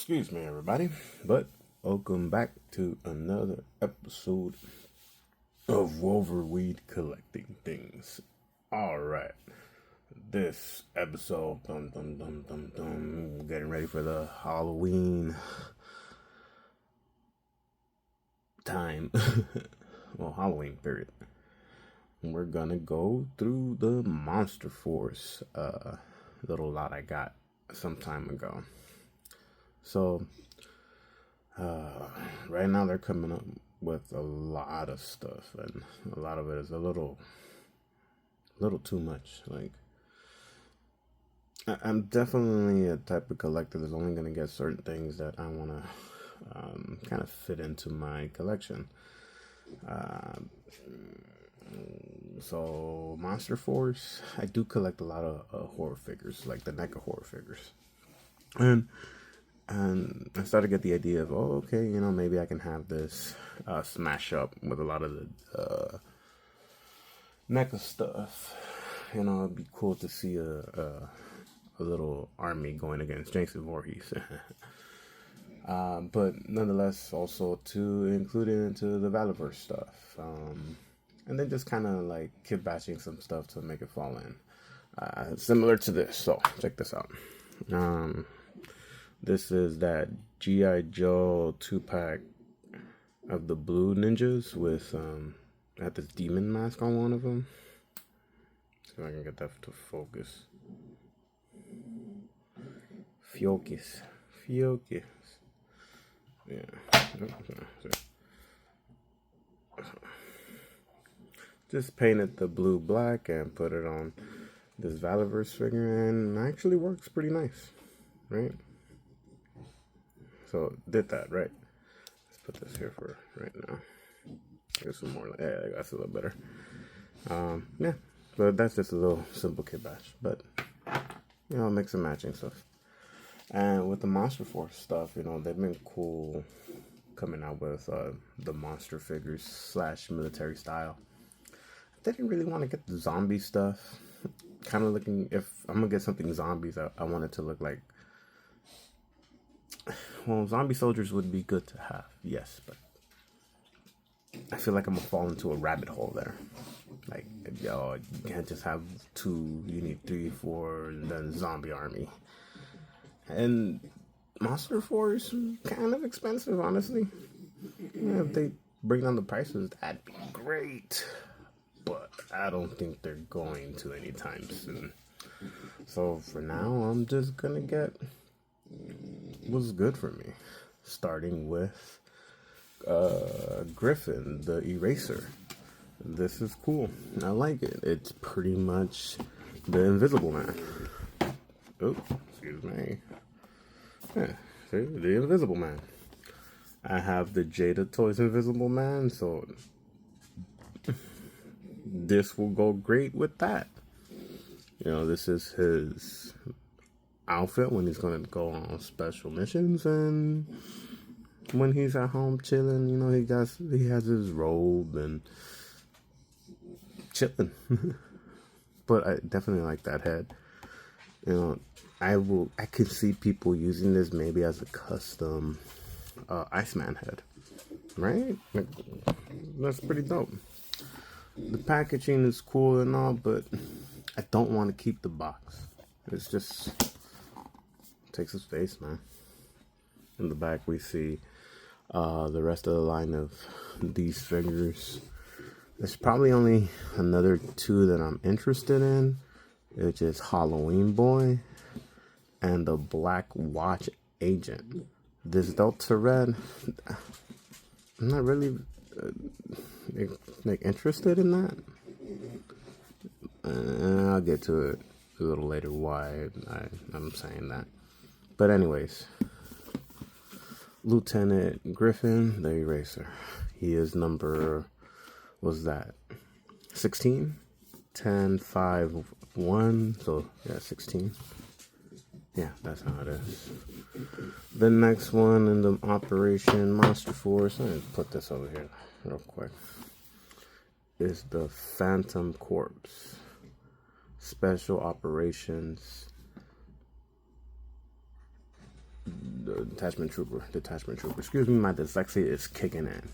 Excuse me, everybody, but welcome back to another episode of Wolverweed Collecting Things. Alright, this episode, getting ready for the Halloween time. Well, Halloween period. We're gonna go through the Monster Force little lot I got some time ago. So, right now they're coming up with a lot of stuff, and a lot of it is a little too much. Like, I'm definitely a type of collector that's only going to get certain things that I want to kind of fit into my collection. So, Monster Force, I do collect a lot of horror figures, like the NECA horror figures. And I started to get the idea of, okay, maybe I can have this smash up with a lot of the NECA stuff. It'd be cool to see a little army going against Jason Voorhees. But nonetheless, also to include it into the Valiverse stuff. And then just kind of like kid bashing some stuff to make it fall in. Similar to this. So, check this out. This is that G.I. Joe 2-pack of the blue ninjas with, had this demon mask on one of them. See if I can get that to focus. Focus. Yeah. Just painted the blue black and put it on this Valiverse figure, and it actually works pretty nice, right? So did that, right? Let's put this here for right now. Here's some more. Yeah, that's a little better. Yeah, but that's just a little simple kit bash. But mix and matching stuff. And with the Monster Force stuff, they've been cool coming out with the monster figures / military style. I didn't really want to get the zombie stuff. Kind of looking, if I'm gonna get something zombies, I want it to look like. Well, zombie soldiers would be good to have, yes, but I feel like I'm gonna fall into a rabbit hole there. Like, you can't just have 2, you need 3, 4, and then zombie army. And Monster Force, kind of expensive, honestly. If they bring down the prices, that'd be great. But I don't think they're going to anytime soon. So for now, I'm just gonna get what's good for me, starting with Griffin, the Eraser. This is cool. I like it. It's pretty much the Invisible Man. Oh, excuse me. Yeah, see, the Invisible Man. I have the Jada Toys Invisible Man, so this will go great with that. This is his outfit when he's going to go on special missions, and when he's at home chilling, he has his robe and chilling. But I definitely like that head. I could see people using this maybe as a custom Iceman head, right? That's pretty dope. The packaging is cool and all, but I don't want to keep the box. It's just takes his face, man. In the back, we see the rest of the line of these figures. There's probably only another 2 that I'm interested in, which is Halloween Boy and the Black Watch Agent. This Delta Red, I'm not really interested in that. I'll get to it a little later why I'm saying that. But anyways, Lieutenant Griffin, the Eraser. He is number, was that 16? 10, 5, 1. So, yeah, 16. Yeah, that's how it is. The next one in the Operation Monster Force, let me put this over here real quick, is the Phantom Corpse. Special Operations Detachment Trooper. Excuse me, my dyslexia is kicking in.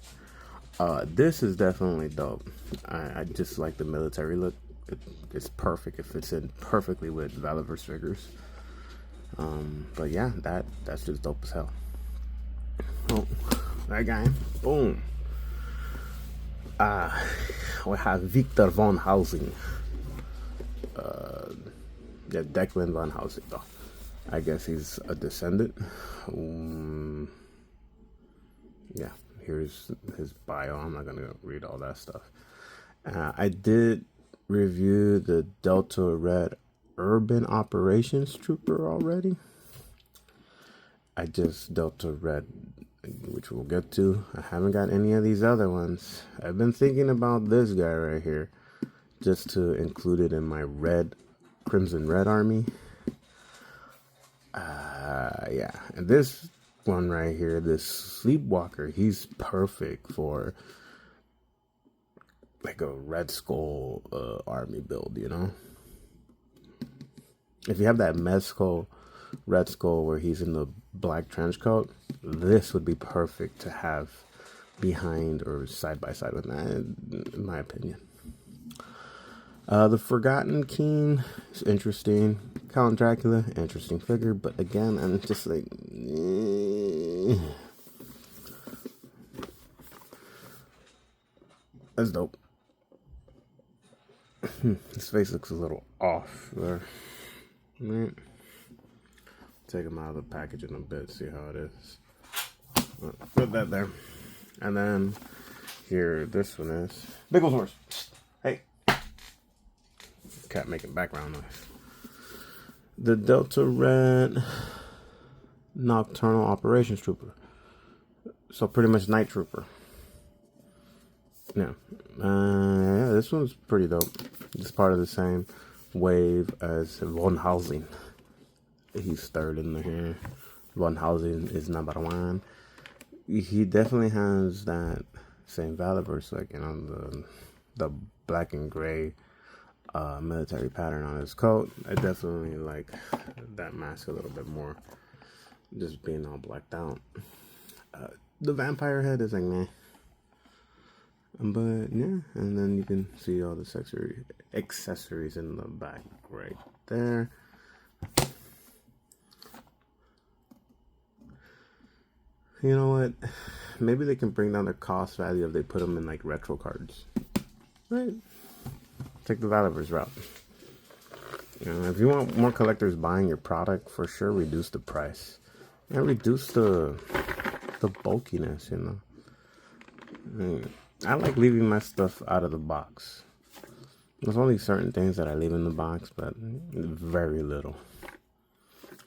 This is definitely dope. I just like the military look. It's perfect. It fits in perfectly with Valiverse figures. But yeah, that's just dope as hell. Oh, that guy. Boom. We have Victor von Housing. Yeah, Declan von Housing, though. I guess he's a descendant. Yeah, here's his bio. I'm not gonna read all that stuff. I did review the Delta Red Urban Operations Trooper already. I just Delta Red, which we'll get to. I haven't got any of these other ones. I've been thinking about this guy right here, just to include it in my Crimson Red army. Yeah, and this one right here, this Sleepwalker, he's perfect for like a Red Skull army build, you know? If you have that Mezco Red Skull where he's in the black trench coat, this would be perfect to have behind or side by side with that, in my opinion. The Forgotten King is interesting. Count Dracula, interesting figure, but again, I'm just like, that's dope. His face looks a little off there. Right. Take him out of the package in a bit, see how it is. Put that there. And then here, this one is Bigglesworth. Hey. Cat making background noise. The Delta Red Nocturnal Operations Trooper. So pretty much Night Trooper. Yeah. Yeah, this one's pretty dope. It's part of the same wave as Von Housing. He's third in the here. Von Housing is number one. He definitely has that same Valiverse, like, you know, the black and gray military pattern on his coat. I definitely like that mask a little bit more, just being all blacked out. The vampire head is like meh, but yeah, and then you can see all the accessories in the back right there. You know what? Maybe they can bring down the cost value if they put them in like retro cards, right? Take the Valiverse route. You know, if you want more collectors buying your product, for sure reduce the price and reduce the bulkiness. You know, I like leaving my stuff out of the box. There's only certain things that I leave in the box, but very little.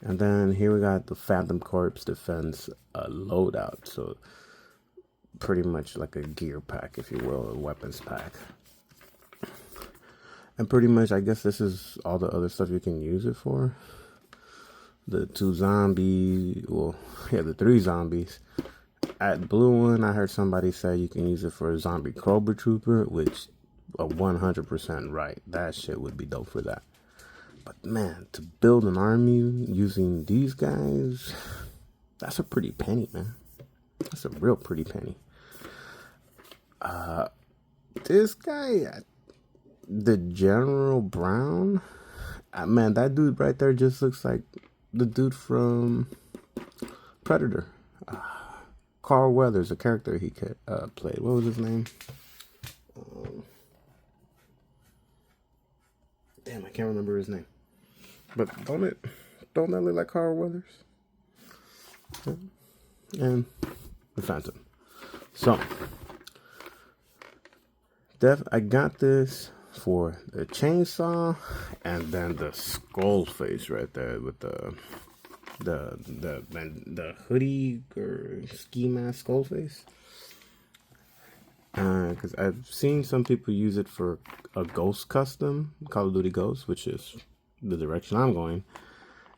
And then here we got the Phantom Corps Defense loadout. So pretty much like a gear pack, if you will, a weapons pack. And pretty much, I guess this is all the other stuff you can use it for. The 2 zombies, well, yeah, the 3 zombies. At Blue One, I heard somebody say you can use it for a zombie Cobra Trooper, which are 100% right. That shit would be dope for that. But man, to build an army using these guys, that's a pretty penny, man. That's a real pretty penny. This guy, the General Brown, man, that dude right there just looks like the dude from Predator. Carl Weathers, a character he played. What was his name? Damn, I can't remember his name. But don't that look like Carl Weathers? Yeah. And the Phantom. So, I got this for the chainsaw and then the skull face right there with the hoodie or ski mask skull face. Because I've seen some people use it for a Ghost custom, Call of Duty Ghost, which is the direction I'm going.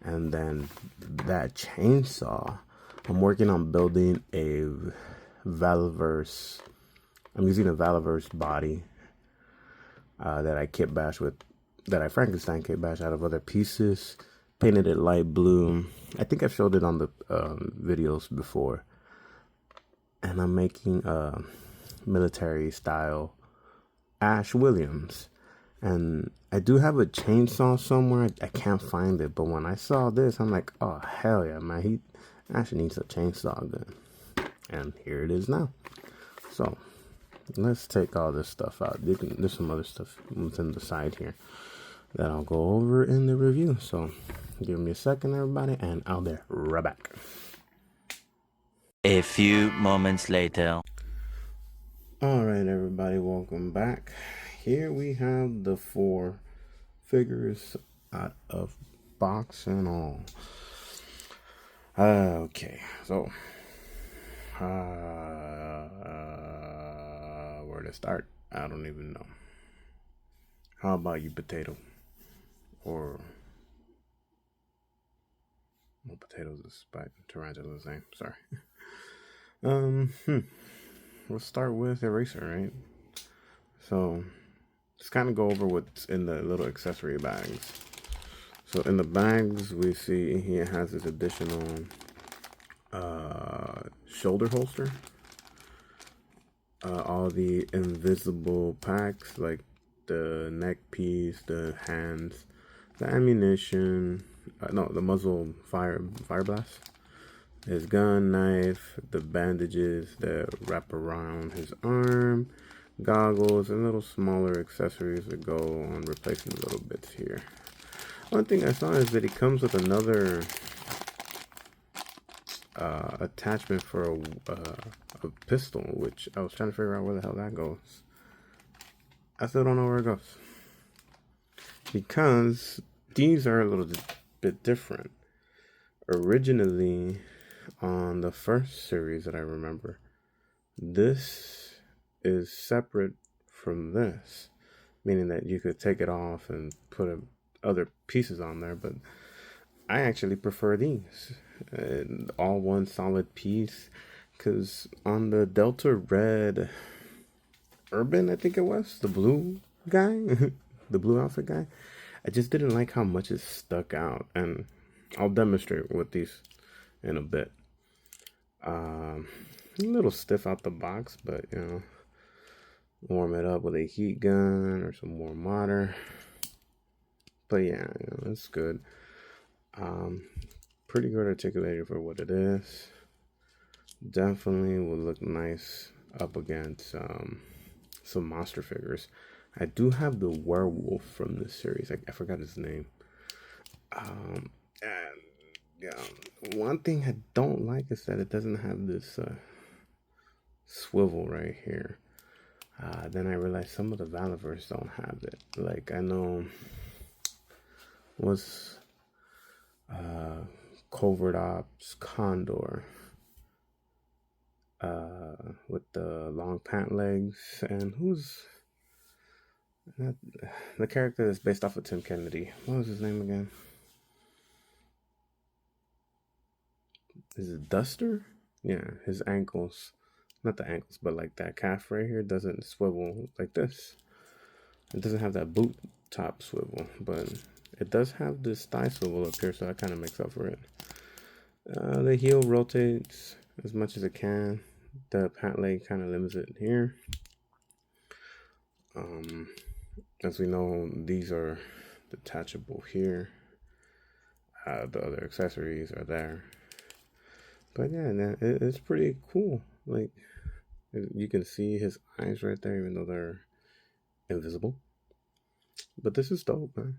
And then that chainsaw, I'm working on building a Valiverse. I'm using a Valiverse body that I Frankenstein kit bash out of other pieces. Painted it light blue I think I've showed it on the videos before. And I'm making a military style Ash Williams. And I do have a chainsaw somewhere. I can't find it. But when I saw this, I'm like, oh, hell yeah, man. He actually needs a chainsaw gun. And here it is now. So let's take all this stuff out. There's some other stuff within the side here that I'll go over in the review. So give me a second, everybody, and I'll be right back. A few moments later. All right, everybody, welcome back. Here we have the 4 figures out of box and all. Okay, so where to start? I don't even know. How about you, Potato? Or well, Potato's a spite. Tarantula's name. Sorry. Let's start with Eraser, right? So let's kind of go over what's in the little accessory bags. So in the bags, we see he has this additional shoulder holster. All the invisible packs, like the neck piece, the hands, the ammunition, the muzzle fire blast, his gun, knife, the bandages that wrap around his arm, goggles, and little smaller accessories that go on replacing the little bits here. One thing I saw is that he comes with another attachment for a pistol, which I was trying to figure out where the hell that goes. I still don't know where it goes, because these are a little bit different. Originally, on the first series that I remember, this is separate from this, meaning that you could take it off and put other pieces on there, but I actually prefer these. All one solid piece, because on the Delta Red Urban, I think it was, the blue guy, the blue outfit guy, I just didn't like how much it stuck out, and I'll demonstrate with these in a bit. A little stiff out the box, but you know, warm it up with a heat gun or some warm water. But yeah, you know, it's good. Pretty good articulated for what it is. Definitely will look nice up against some monster figures. I do have the werewolf from this series. I forgot his name. And yeah, one thing I don't like is that it doesn't have this swivel right here. Then I realized some of the Valivers don't have it. Like I know was Covert Ops Condor with the long pant legs, and who's the character that's based off of Tim Kennedy? What was his name again? Is it Duster? Yeah, his ankles, not the ankles, but like that calf right here doesn't swivel like this. It doesn't have that boot top swivel, but it does have this thigh swivel up here, so that kind of makes up for it. The heel rotates as much as it can. The pant leg kind of limits it here. As we know, these are detachable here. The other accessories are there. But yeah, it's pretty cool. Like, you can see his eyes right there, even though they're invisible. But this is dope, man.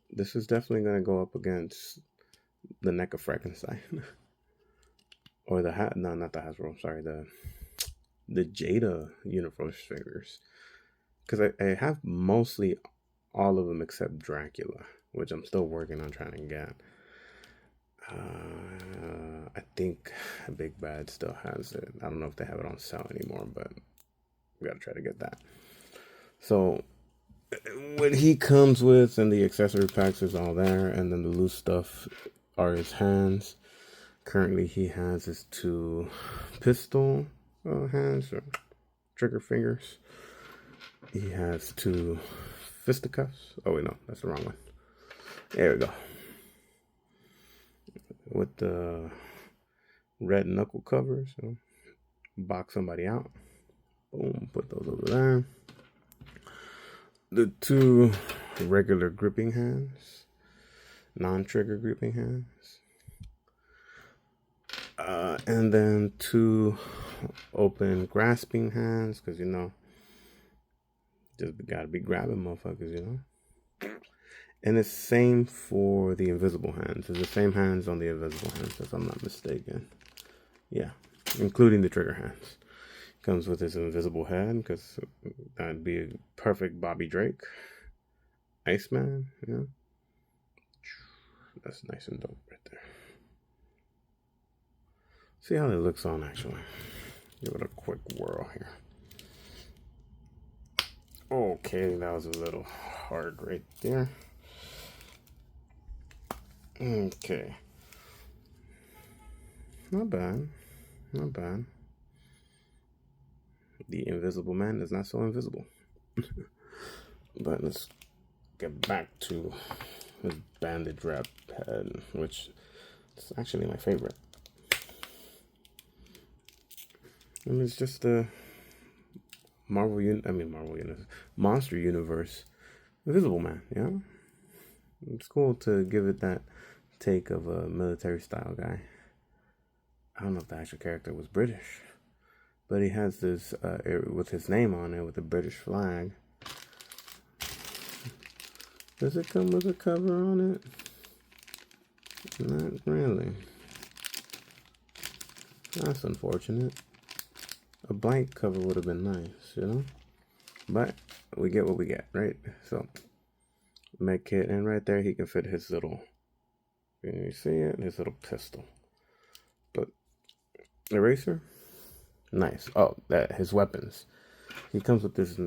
This is definitely going to go up against the Neck of Frankenstein. Or the not the Hasbro, sorry, the Jada Universe figures. Because I have mostly all of them except Dracula, which I'm still working on trying to get. I think Big Bad still has it. I don't know if they have it on sale anymore, but we gotta try to get that. So what he comes with and the accessory packs is all there, and then the loose stuff are his hands. Currently he has his 2 pistol hands, or trigger fingers. He has 2 fisticuffs. Oh wait, no, that's the wrong one. There we go. with the red knuckle covers. So box somebody out. Boom, put those over there. The two regular gripping hands, non-trigger gripping hands. And then two open grasping hands, because you know, just gotta be grabbing motherfuckers, you know. And it's same for the invisible hands. It's the same hands on the invisible hands, if I'm not mistaken. Yeah, including the trigger hands. Comes with his invisible head, because that'd be a perfect Bobby Drake. Iceman, yeah. That's nice and dope right there. See how it looks on, actually. Give it a quick whirl here. Okay, that was a little hard right there. Okay. Not bad. Not bad. The Invisible Man is not so invisible. But let's get back to his bandage wrap head, which is actually my favorite. And it's just a Monster Universe Invisible Man, yeah? It's cool to give it that take of a military style guy. I don't know if the actual character was British, but he has this with his name on it with a British flag. Does it come with a cover on it? Not really. That's unfortunate. A blank cover would have been nice, you know? But we get what we get, right? So, med kit, and right there he can fit his little, can you see it? His little pistol. But, eraser? Nice. Oh, his weapons. He comes with this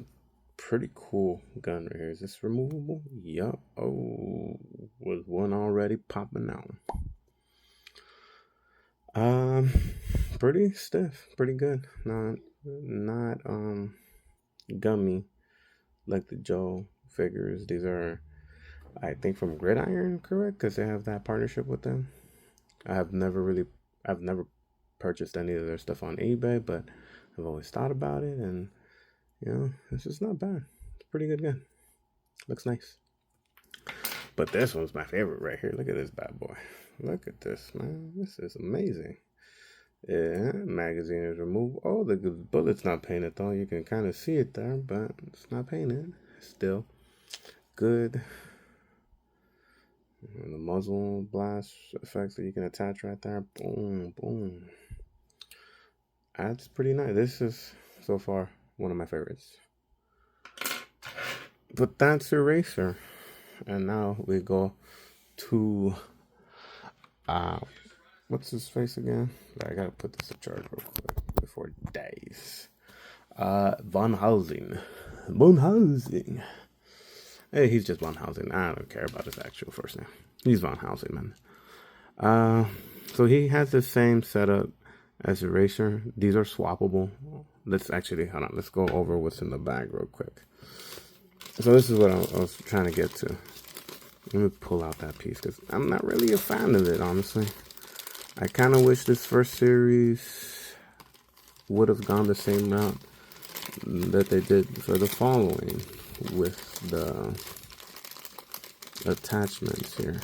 pretty cool gun right here. Is this removable? Yup. Oh, was one already popping out. Pretty stiff, pretty good. Not gummy like the Joe figures. These are, I think, from Gridiron, correct? Because they have that partnership with them. I've never purchased any of their stuff on eBay, but I've always thought about it, and you know, it's just not bad. It's a pretty good gun. Looks nice. But this one's my favorite right here. Look at this bad boy. Look at this, man. This is amazing. Yeah, magazine is removed. Oh, the bullet's not painted though. You can kind of see it there, but it's not painted. Still good. And the muzzle blast effects that you can attach right there. Boom, boom. That's pretty nice. This is so far one of my favorites. But that's Eraser. And now we go to what's his face again? I gotta put this in charge real quick before it dies. Van Helsing. Van Helsing. Hey, he's just Van Helsing. I don't care about his actual first name. He's Van Helsing, man. So he has the same setup as Eraser. These are swappable. Let's actually, hold on. Let's go over what's in the bag real quick. So this is what I was trying to get to. Let me pull out that piece because I'm not really a fan of it, honestly. I kind of wish this first series would have gone the same route that they did for the following with the attachments here.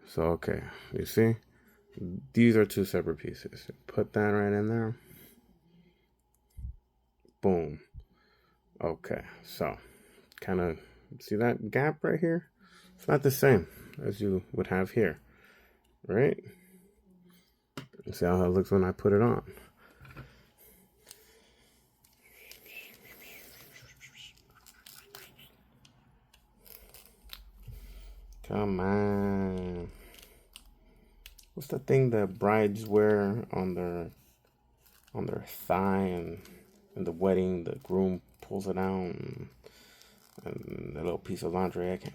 So, okay, you see? These are two separate pieces. Put that right in there. Boom. Okay, so kind of see that gap right here? It's not the same as you would have here, right? See how it looks when I put it on. Come on. What's the thing that brides wear on their thigh and in the wedding? The groom pulls it out and a little piece of lingerie. I can't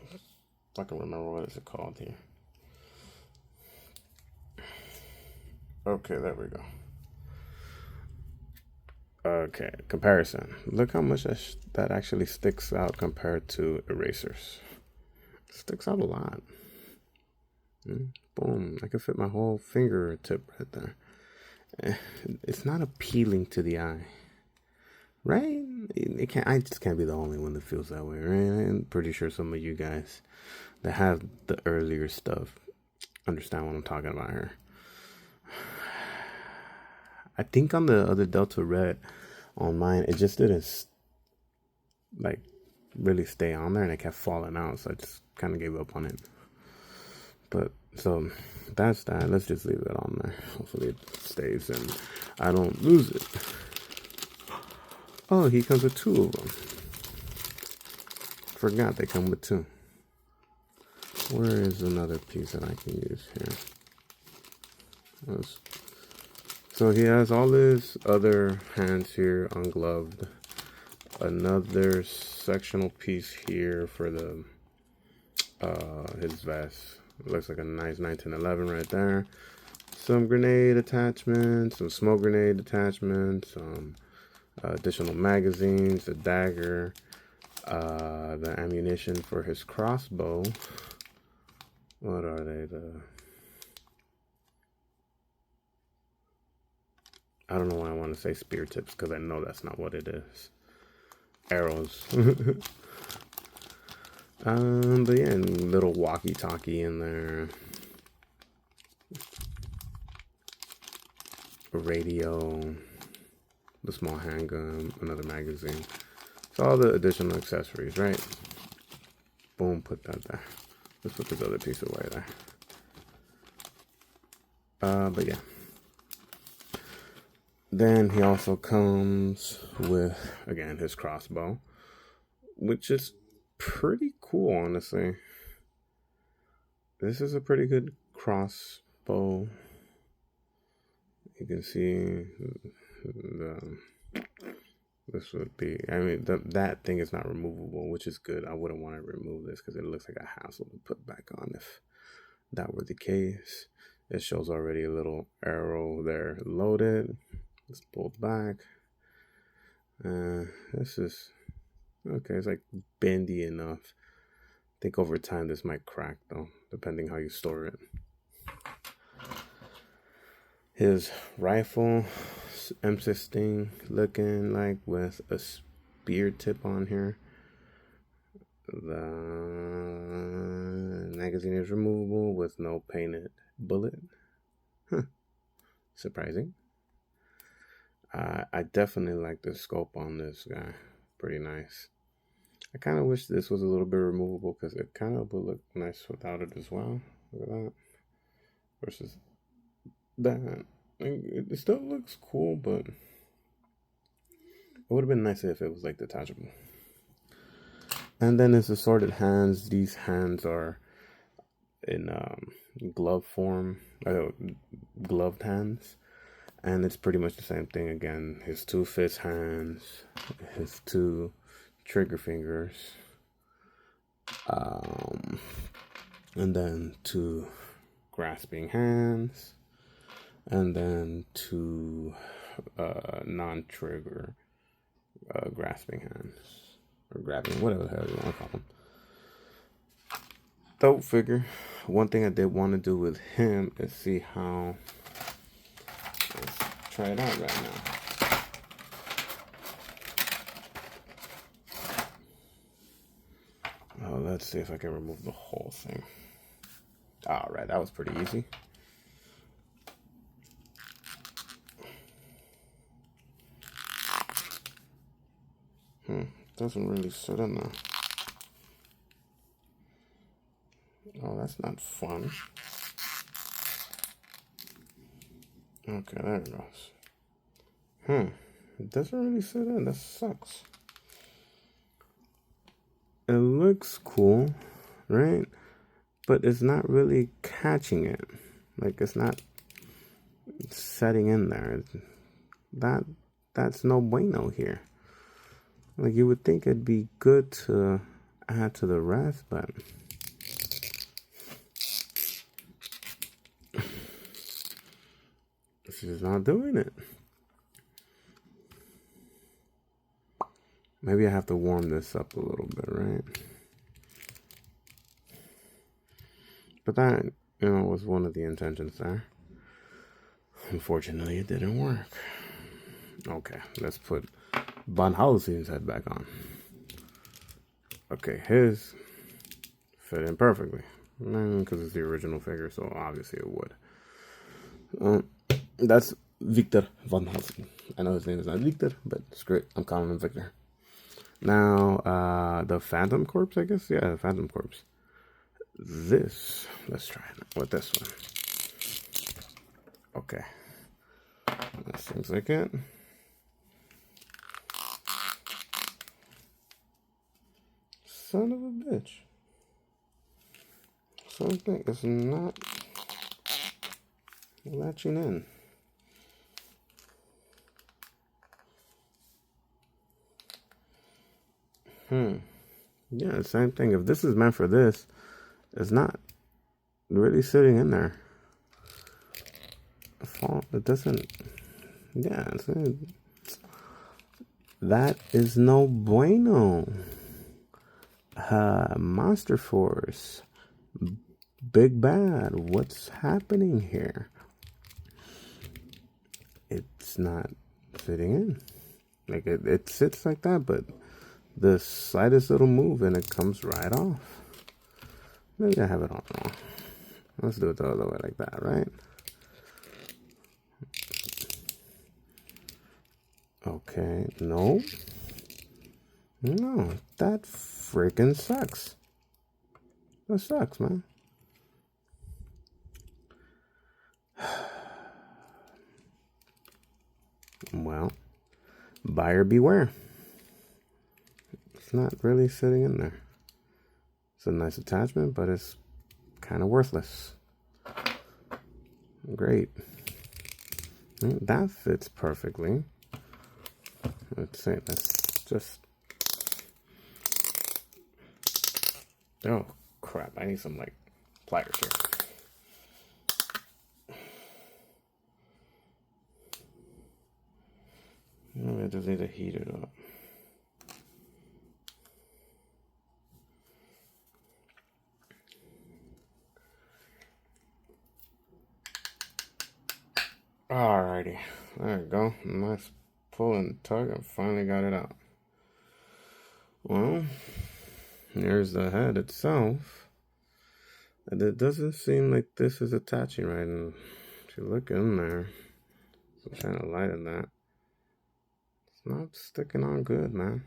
fucking remember what is it called here. Okay, there we go. Okay, comparison. Look how much that actually sticks out compared to Erasers. It sticks out a lot. Boom. I can fit my whole fingertip right there. It's not appealing to the eye. Right? It can't. I just can't be the only one that feels that way, right? I'm pretty sure some of you guys that have the earlier stuff understand what I'm talking about here. I think on the other Delta Red on mine, it just didn't like really stay on there, and it kept falling out, so I just kind of gave up on it. But so that's that. Let's just leave it on there. Hopefully it stays and I don't lose it. Oh, he comes with 2 of them. Forgot they come with 2. Where is another piece that I can use here? So he has all his other hands here ungloved. Another sectional piece here for the his vest. It looks like a nice 1911 right there. Some grenade attachments, some smoke grenade attachments, some additional magazines, a dagger, the ammunition for his crossbow. What are they? I don't know why I want to say spear tips, because I know that's not what it is. Arrows. But yeah, little walkie-talkie in there. A radio, the small handgun, another magazine. So all the additional accessories, right? Boom, put that there. Let's put this other piece away there. But yeah. Then he also comes with, again, his crossbow, which is pretty cool, honestly. This is a pretty good crossbow. You can see this would be, I mean, that thing is not removable, which is good. I wouldn't want to remove this because it looks like a hassle to put back on if that were the case. It shows already a little arrow there loaded. It's pulled back. This is okay. It's like bendy enough. I think over time this might crack though, depending how you store it. His rifle, M16, looking like with a spear tip on here. The magazine is removable with no painted bullet. Surprising. I definitely like the scope on this guy. Pretty nice. I kind of wish this was a little bit removable because it kind of would look nice without it as well. Look at that. Versus that. It still looks cool, but it would have been nicer if it was like detachable. And then his assorted hands. These hands are in glove form, gloved hands. And it's pretty much the same thing again. His 2 fist hands, his 2 trigger fingers, and then 2 grasping hands, and then 2 non-trigger grasping hands, or grabbing, whatever the hell you want to call them. Dope figure. One thing I did want to do with him is see how. Let's try it out right now. Oh, let's see if I can remove the whole thing. All right, that was pretty easy. Doesn't really sit in there. Oh, that's not fun. Okay, there it goes. It doesn't really sit in. That sucks. It looks cool, right? But it's not really catching it. Like, it's not setting in there. That's no bueno here. Like, you would think it'd be good to add to the rest, but it's just not doing it. Maybe I have to warm this up a little bit, right? But that was one of the intentions there. Unfortunately, it didn't work. Okay, let's put Van Helsing's head back on. Okay, his fit in perfectly. Because it's the original figure, so obviously it would. That's Victor Van Helsing. I know his name is not Victor, but screw it. I'm calling him Victor. Now, the Phantom Corpse, I guess? Yeah, the Phantom Corpse. Let's try it with this one. Okay. That seems like it. Son of a bitch. Something is not latching in. Yeah, same thing. If this is meant for this, it's not really sitting in there. It doesn't. Yeah, that is no bueno. Monster Force. Big Bad. What's happening here? It's not fitting in. Like it sits like that, but the slightest little move and it comes right off. Maybe I have it all wrong. Let's do it the other way like that, right? Okay, no. No, that freaking sucks. That sucks, man. Well, buyer beware. It's not really sitting in there. It's a nice attachment, but it's kind of worthless. Great. That fits perfectly. Let's see. Let's just... Oh, crap. I need some, like, pliers here. I just need to heat it up. Alrighty. There we go. Nice pull and tug. I finally got it out. Well, here's the head itself. And it doesn't seem like this is attaching right. And if you look in there, so I'm trying to lighten that. It's not sticking on good, man.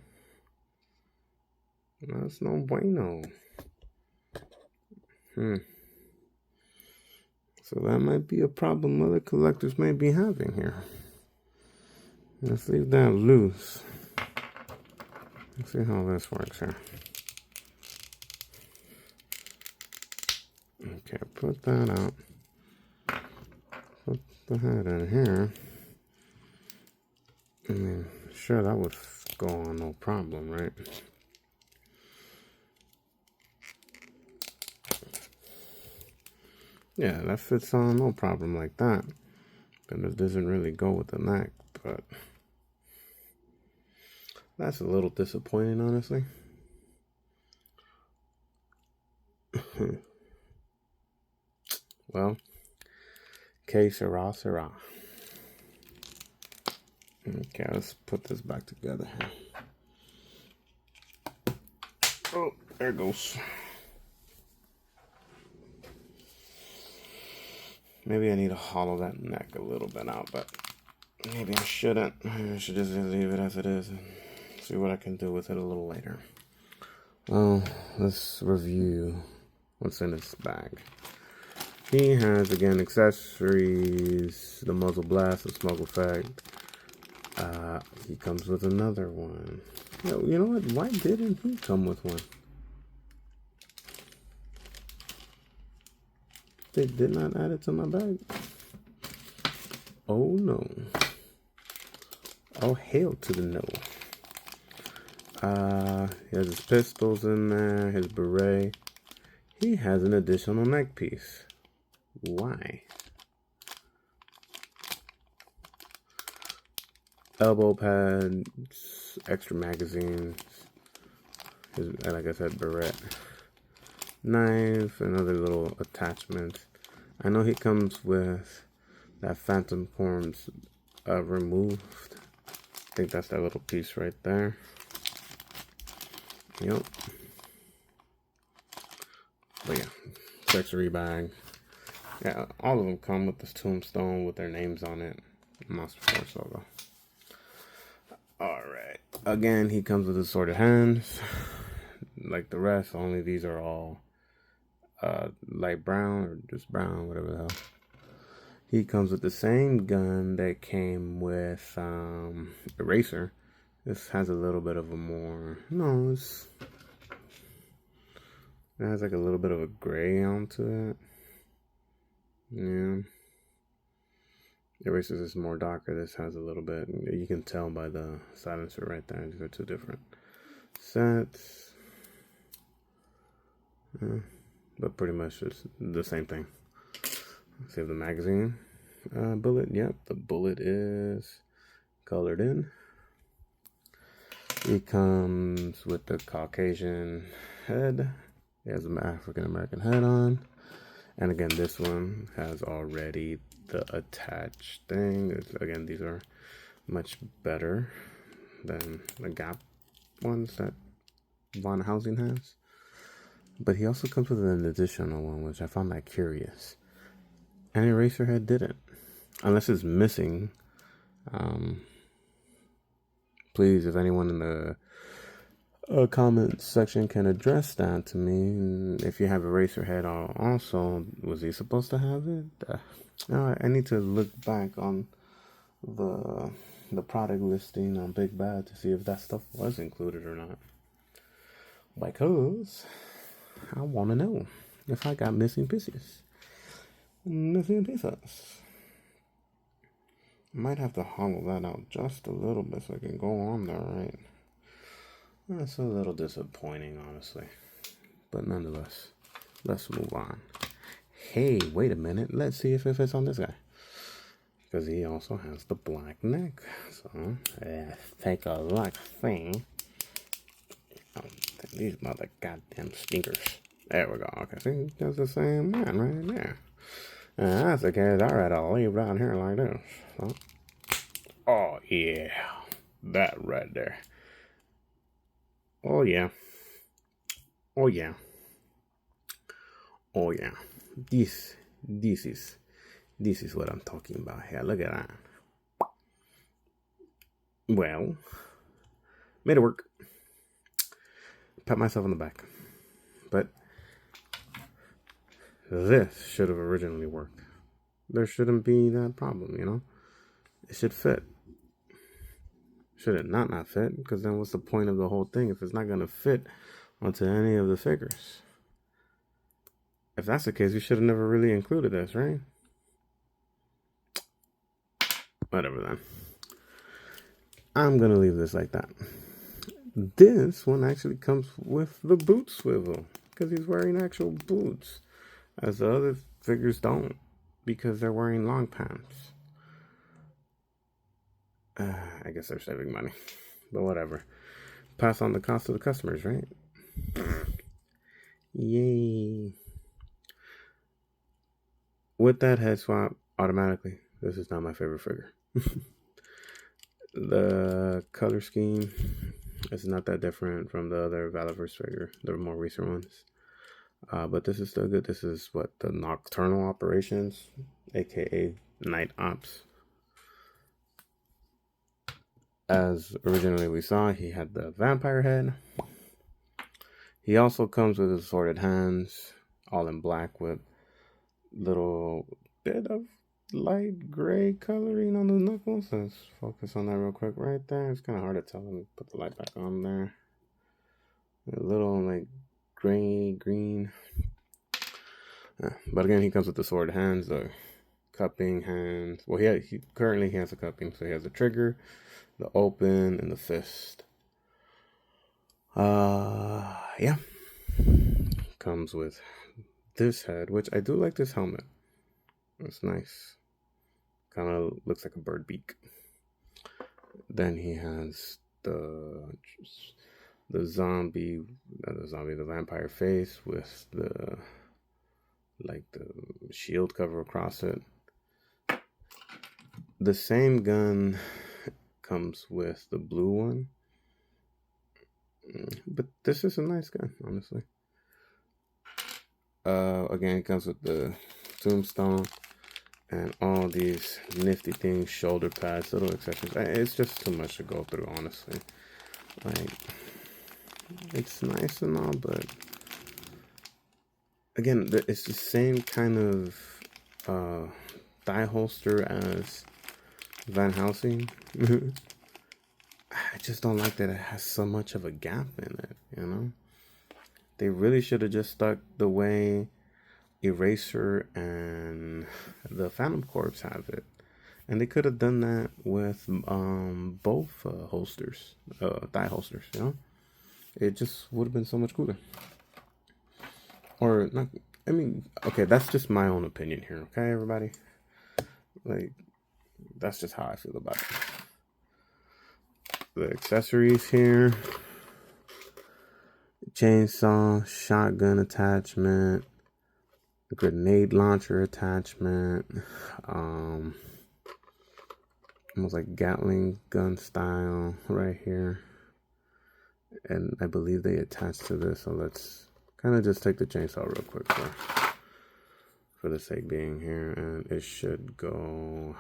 That's no bueno. So that might be a problem other collectors may be having here. Let's leave that loose. Let's see how this works here. Okay, put that out. Put the head in here. I mean, sure, that would go on no problem, right? Yeah, that fits on no problem like that. And it doesn't really go with the neck, but that's a little disappointing, honestly. Well, que sera, sera. Okay, let's put this back together here. Oh, there it goes. Maybe I need to hollow that neck a little bit out, but maybe I shouldn't. Maybe I should just leave it as it is and see what I can do with it a little later. Well, let's review what's in this bag. He has, again, accessories, the muzzle blast, the smoke effect. He comes with another one. You know what? Why didn't he come with one? They did not add it to my bag. Oh no. Oh, hail to the no. He has his pistols in there, his beret. He has an additional neck piece. Why? Elbow pads, extra magazines, his, like I said, beret. Knife, another little attachment. I know he comes with that phantom forms removed. I think that's that little piece right there. Yep. But yeah, accessory bag. Yeah, all of them come with this tombstone with their names on it. Monster Force logo. Alright. Again, he comes with assorted hands. Like the rest, only these are all light brown or just brown, whatever the hell. He comes with the same gun that came with Eraser. This has a little bit of a more... No, it has like a little bit of a gray onto it. Yeah. Eraser's is more darker. This has a little bit. You can tell by the silencer right there. These are two different sets. But pretty much just the same thing. Save the magazine. Bullet. Yep, the bullet is colored in. He comes with the Caucasian head. He has an African American head on. And again, this one has already the attached thing. Again, these are much better than the Gap ones that Von Housing has. But he also comes with an additional one, which I found that curious. And Eraserhead didn't. Unless it's missing. Please, if anyone in the comment section can address that to me. And if you have Eraserhead also, was he supposed to have it? I need to look back on the product listing on Big Bad to see if that stuff was included or not. Because I want to know if I got missing pieces. Missing pieces. I might have to hollow that out just a little bit so I can go on there, right? That's a little disappointing, honestly. But nonetheless, let's move on. Hey, wait a minute. Let's see if it fits on this guy. Because he also has the black neck. So, take a look, see. Oh, these mother goddamn stinkers. There we go. Okay, see, that's the same man right there. That's the case. All right, I'll leave down here like this. So. Oh, yeah. That right there. Oh, yeah. Oh, yeah. Oh, yeah. This is what I'm talking about here. Look at that. Well, made it work. Pat myself on the back. But this should have originally worked. There shouldn't be that problem, you know? It should fit. Should it not fit? Because then what's the point of the whole thing if it's not going to fit onto any of the figures? If that's the case, we should have never really included this, right? Whatever then. I'm going to leave this like that. This one actually comes with the boot swivel because he's wearing actual boots, as the other figures don't because they're wearing long pants. I guess they're saving money, but whatever. Pass on the cost to the customers, right? Yay. With that head swap, automatically, this is not my favorite figure. The color scheme is not that different from the other Valiverse figure, the more recent ones. But this is still good. This is what the Nocturnal Operations, aka Night Ops. As originally we saw, he had the vampire head. He also comes with assorted hands, all in black with little bit of light gray coloring on the knuckles. Let's focus on that real quick right there. It's kind of hard to tell. Let me put the light back on there. A little like gray, green. But again, he comes with the sword hands, the cupping hands. Well, he currently has a cupping, so he has the trigger, the open, and the fist. Yeah. Comes with this head, which I do like this helmet. It's nice. Kind of looks like a bird beak. Then he has the vampire face with the like the shield cover across it. The same gun comes with the blue one, but this is a nice gun, honestly. Again, it comes with the tombstone and all these nifty things, shoulder pads, little accessories. It's just too much to go through, honestly. Like, it's nice and all, but again, it's the same kind of thigh holster as Van Helsing. I just don't like that it has so much of a gap in it, you know? They really should have just stuck the way Eraser and the Phantom Corps have it. And they could have done that with both holsters, thigh holsters, you know? It just would have been so much cooler. Or, not, I mean, okay, that's just my own opinion here, okay, everybody? Like, that's just how I feel about it. The accessories here: chainsaw, shotgun attachment, grenade launcher attachment, almost like Gatling gun style right here. And I believe they attached to this, so let's kind of just take the chainsaw real quick for the sake being here, and it should go.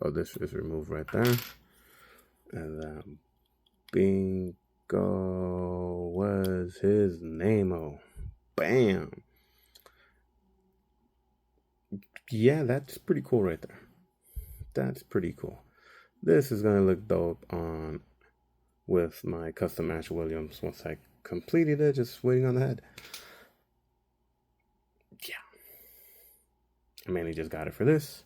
Oh, this is removed right there. And that bingo was his name-o. Bam. Yeah, that's pretty cool right there. That's pretty cool. This is gonna look dope on with my custom Ash Williams once I completed it, just waiting on the head. Yeah. I mainly just got it for this.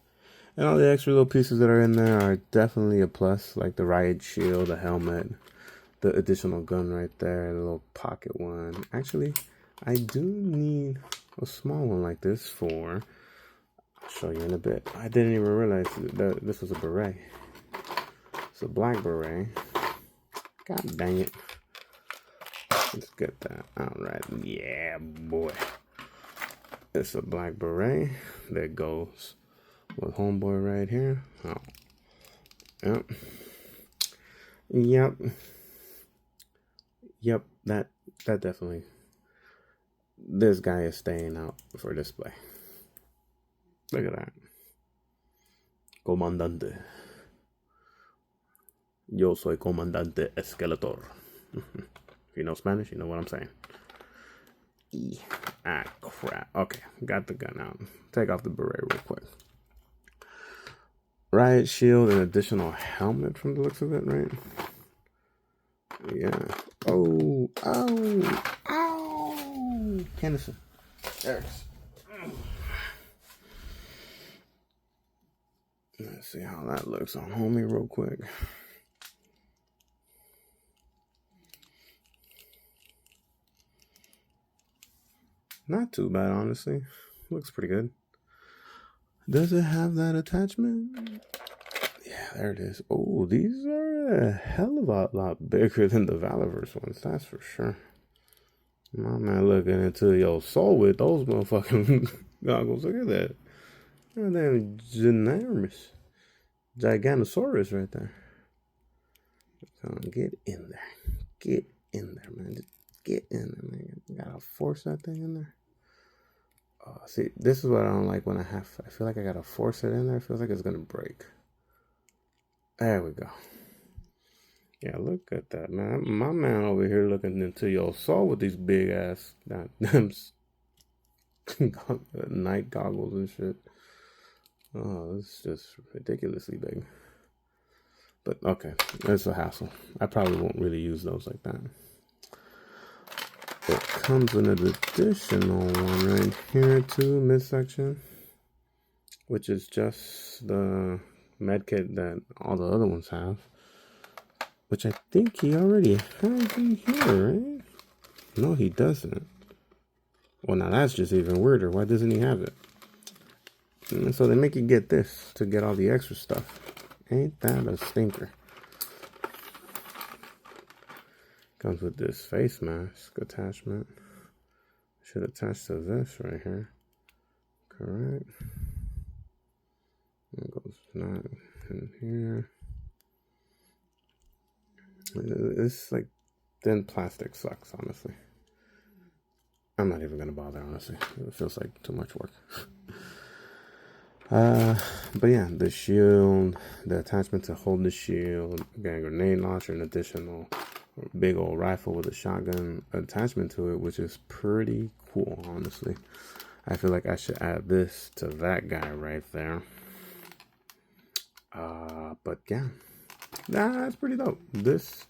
And all the extra little pieces that are in there are definitely a plus, like the riot shield, the helmet, the additional gun right there, the little pocket one. Actually, I do need a small one like this for, I'll show you in a bit. I didn't even realize that this was a beret. It's a black beret. God dang it. Let's get that out right. Yeah, boy. It's a black beret that goes with homeboy right here. Oh. Yep. That definitely. This guy is staying out for display. Look at that. Comandante. Yo soy Comandante Skeletor. If you know Spanish, you know what I'm saying. Ah, crap. Okay, got the gun out. Take off the beret real quick. Riot shield and additional helmet from the looks of it, right? Yeah. Oh. Henderson. There it is. Let's see how that looks on homie real quick. Not too bad, honestly. Looks pretty good. Does it have that attachment? Yeah, there it is. Oh, these are a hell of a lot bigger than the Valiverse ones, that's for sure. My man looking into your soul with those motherfucking goggles. Look at that. Goddamn ginormous. Giganosaurus right there. Come on, get in there. Get in there, man. Just get in there, man. You gotta force that thing in there. See, this is what I don't like when I feel like I gotta force it in there. It feels like it's gonna break. There we go. Yeah, look at that, man. My man over here looking into your soul with these big ass night goggles and shit. Oh, it's just ridiculously big. But okay, it's a hassle. I probably won't really use those like that. It comes with an additional one right here too, midsection, which is just the medkit that all the other ones have, which I think he already has in here, right? No, he doesn't. Well, now that's just even weirder. Why doesn't he have it? And so they make you get this to get all the extra stuff. Ain't that a stinker? Comes with this face mask attachment. should attach to this right here. Correct. It goes not in here. It's like thin plastic sucks, honestly. I'm not even gonna bother, honestly. It feels like too much work. But yeah, the shield, the attachment to hold the shield, again, grenade launcher, an additional big old rifle with a shotgun attachment to it, which is pretty cool, honestly. I feel like I should add this to that guy right there. But yeah, that's pretty dope. This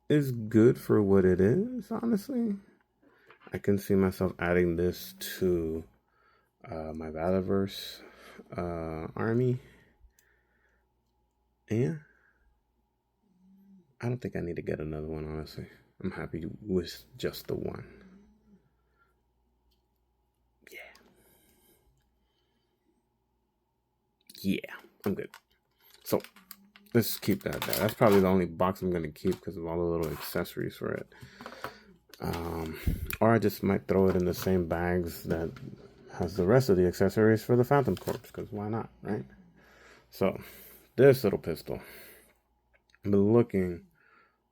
is good for what it is, honestly. I can see myself adding this to my Valiverse army. And yeah, I don't think I need to get another one, honestly. I'm happy with just the one. Yeah, I'm good. So let's keep that there. That's probably the only box I'm gonna keep because of all the little accessories for it. Or I just might throw it in the same bags that has the rest of the accessories for the Phantom Corps, because why not, right? So this little pistol, I've been looking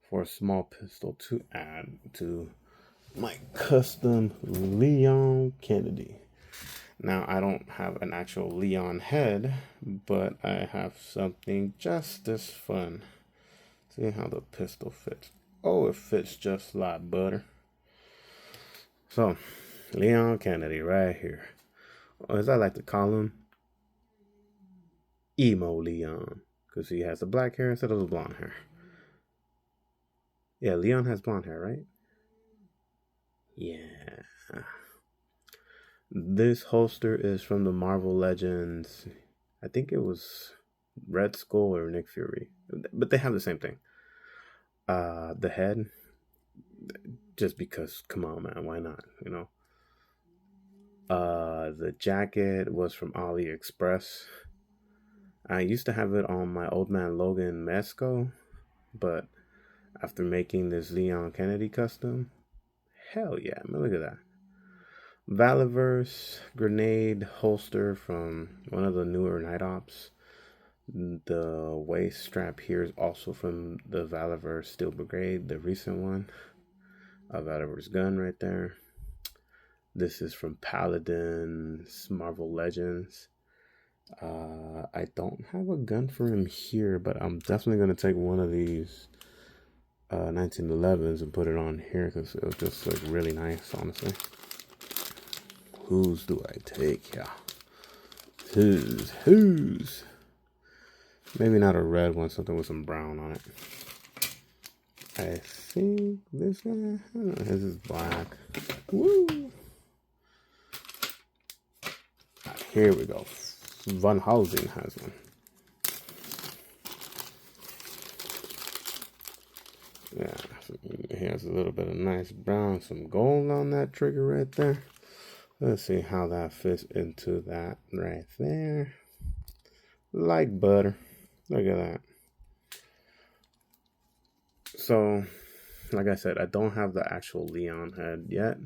for a small pistol to add to my custom Leon Kennedy. Now, I don't have an actual Leon head, but I have something just as fun. See how the pistol fits. Oh, it fits just like butter. So, Leon Kennedy right here. Or as I like to call him, Emo Leon. Because he has the black hair instead of the blonde hair. Yeah, Leon has blonde hair, right? Yeah. This holster is from the Marvel Legends. I think it was Red Skull or Nick Fury. But they have the same thing. The head, just because, come on, man, why not, you know? The jacket was from AliExpress. I used to have it on my Old Man Logan Mesco, but after making this Leon Kennedy custom, hell yeah, man, look at that. Valiverse grenade holster from one of the newer Night Ops. The waist strap here is also from the Valiverse Steel Brigade, the recent one. Valiverse gun right there. This is from Paladin's Marvel Legends. I don't have a gun for him here, but I'm definitely going to take one of these 1911s and put it on here because it was just like really nice, honestly. Whose do I take? Yeah. Whose? Maybe not a red one, something with some brown on it. I think this guy, his is black. Woo! Here we go. Van Helsing has one. Yeah, he has a little bit of nice brown, some gold on that trigger right there. Let's see how that fits into that right there. Like butter. Look at that. So, like I said, I don't have the actual Leon head yet.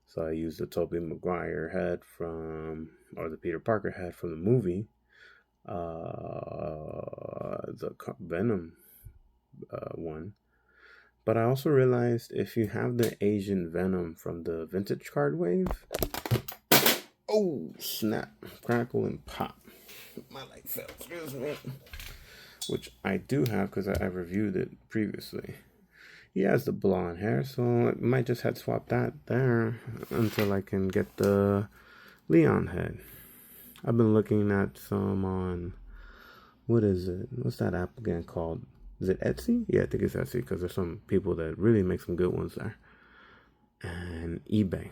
So I used the Tobey Maguire head from, or the Peter Parker head from the movie. The Venom one. But I also realized if you have the Asian Venom from the vintage card wave, oh snap, crackle and pop. My light fell, excuse me. Which I do have because I reviewed it previously. He has the blonde hair, so I might just have to swap that there until I can get the Leon head. I've been looking at some on, what is it? What's that app again called? Is it Etsy? Yeah, I think it's Etsy because there's some people that really make some good ones there. And eBay.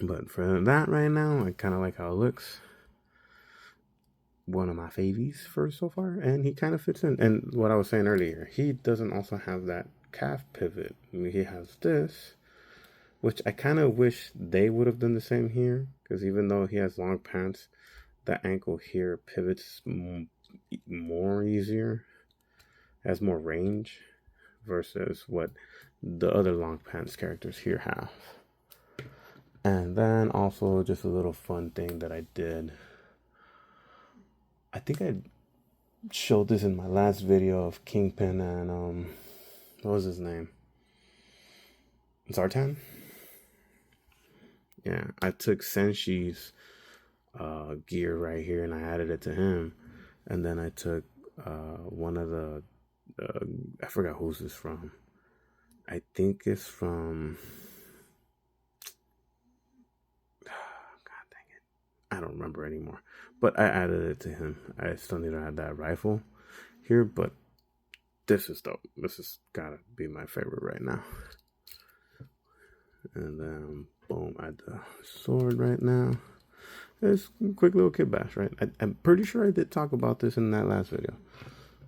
But for that right now, I kind of like how it looks. One of my favies for so far, and he kind of fits in. And what I was saying earlier, he doesn't also have that calf pivot. I mean, he has this, which I kind of wish they would have done the same here, because even though he has long pants, the ankle here pivots more easier, has more range versus what the other long pants characters here have. And then also just a little fun thing that I did. I think I showed this in my last video of Kingpin and what was his name? Zartan? Yeah, I took Senshi's gear right here and I added it to him. And then I took one of the I forgot who's this from. I think it's from God dang it. I don't remember anymore. But I added it to him. I still need to add that rifle here, but this is dope. This has gotta be my favorite right now. And then boom, add the sword right now. It's a quick little kit bash, right? I'm pretty sure I did talk about this in that last video.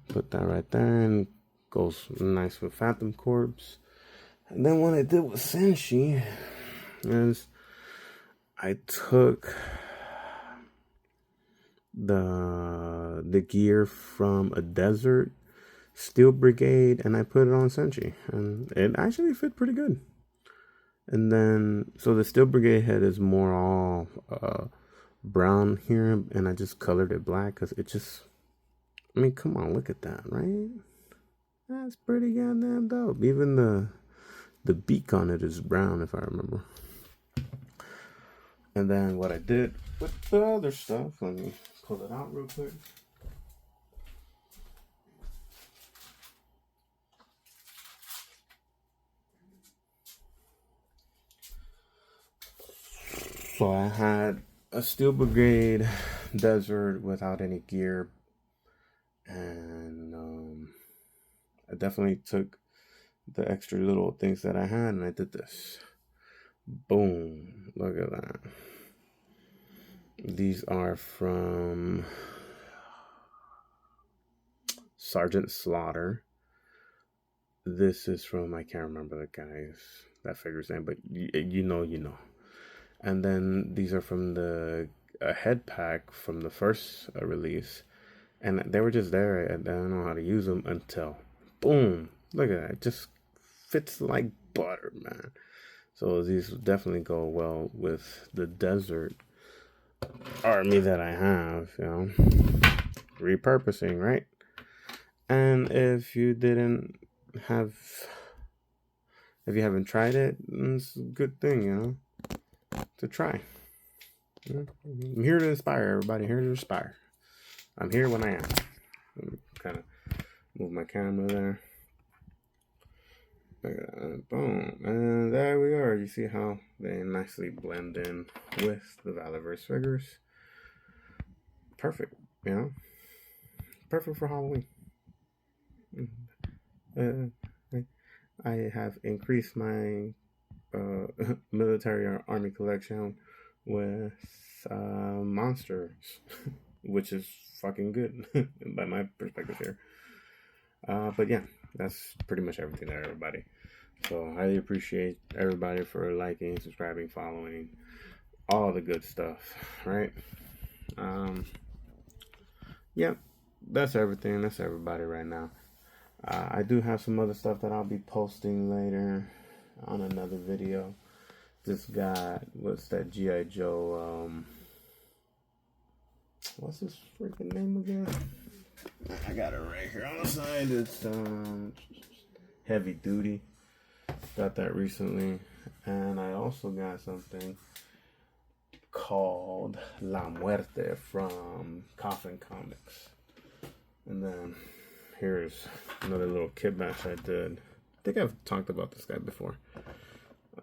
Put that right there and goes nice with Phantom Corpse. And then what I did with Senshi is I took the gear from a Desert Steel Brigade and I put it on Senshi. And it actually fit pretty good. And then, so the Steel Brigade head is more all brown here, and I just colored it black because it just, I mean, come on, look at that, right? That's pretty goddamn dope. Even the beak on it is brown, if I remember. And then what I did with the other stuff, let me pull it out real quick. So I had a Steel Brigade Desert without any gear, and I definitely took the extra little things that I had and I did this. Boom, look at that. These are from Sergeant Slaughter. This is from, I can't remember that figure's name, but you know. And then these are from the head pack from the first release. And they were just there. I don't know how to use them until, boom. Look at that. It just fits like butter, man. So these definitely go well with the Desert army that I have, you know. Repurposing, right? And if you haven't tried it, it's a good thing, you know, to try. I'm here to inspire everybody. Here to inspire. I'm here when I am. Kind of move my camera there. Boom. And there we are. You see how they nicely blend in with the Valiverse figures. Perfect, you know? Perfect for Halloween. I have increased my military army collection with monsters, which is fucking good by my perspective here. But yeah, that's pretty much everything there, everybody. So highly appreciate everybody for liking, subscribing, following, all the good stuff, right? Yeah, that's everything. That's everybody right now. I do have some other stuff that I'll be posting later on another video. Just got, what's that G.I. Joe, what's his freaking name again? I got it right here on the side. It's Heavy Duty. Got that recently. And I also got something called La Muerte from Coffin Comics. And then here's another little kit bash I did. I think I've talked about this guy before.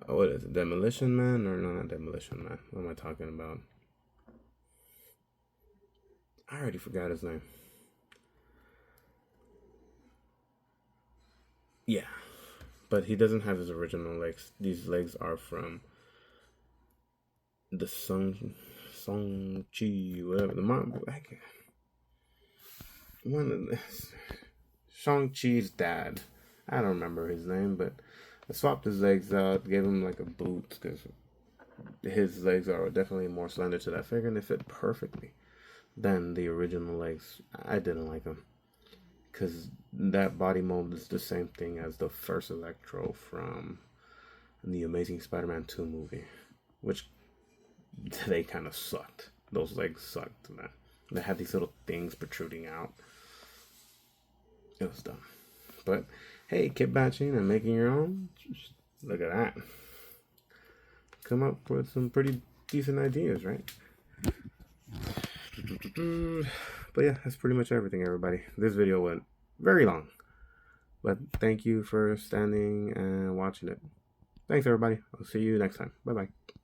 What is it? Demolition Man? Or no, not Demolition Man. What am I talking about? I already forgot his name. Yeah. But he doesn't have his original legs. These legs are from the Shang-Chi, whatever. The mom, one of the Shang-Chi's dad. I don't remember his name, but I swapped his legs out, gave him like a boot because his legs are definitely more slender to that figure, and they fit perfectly than the original legs. I didn't like them because that body mold is the same thing as the first Electro from the Amazing Spider-Man 2 movie, which they kind of sucked. Those legs sucked, man. They had these little things protruding out. It was dumb. But hey, kit batching and making your own, look at that. Come up with some pretty decent ideas, right? But yeah, that's pretty much everything, everybody. This video went very long, but thank you for standing and watching it. Thanks, everybody. I'll see you next time. Bye bye.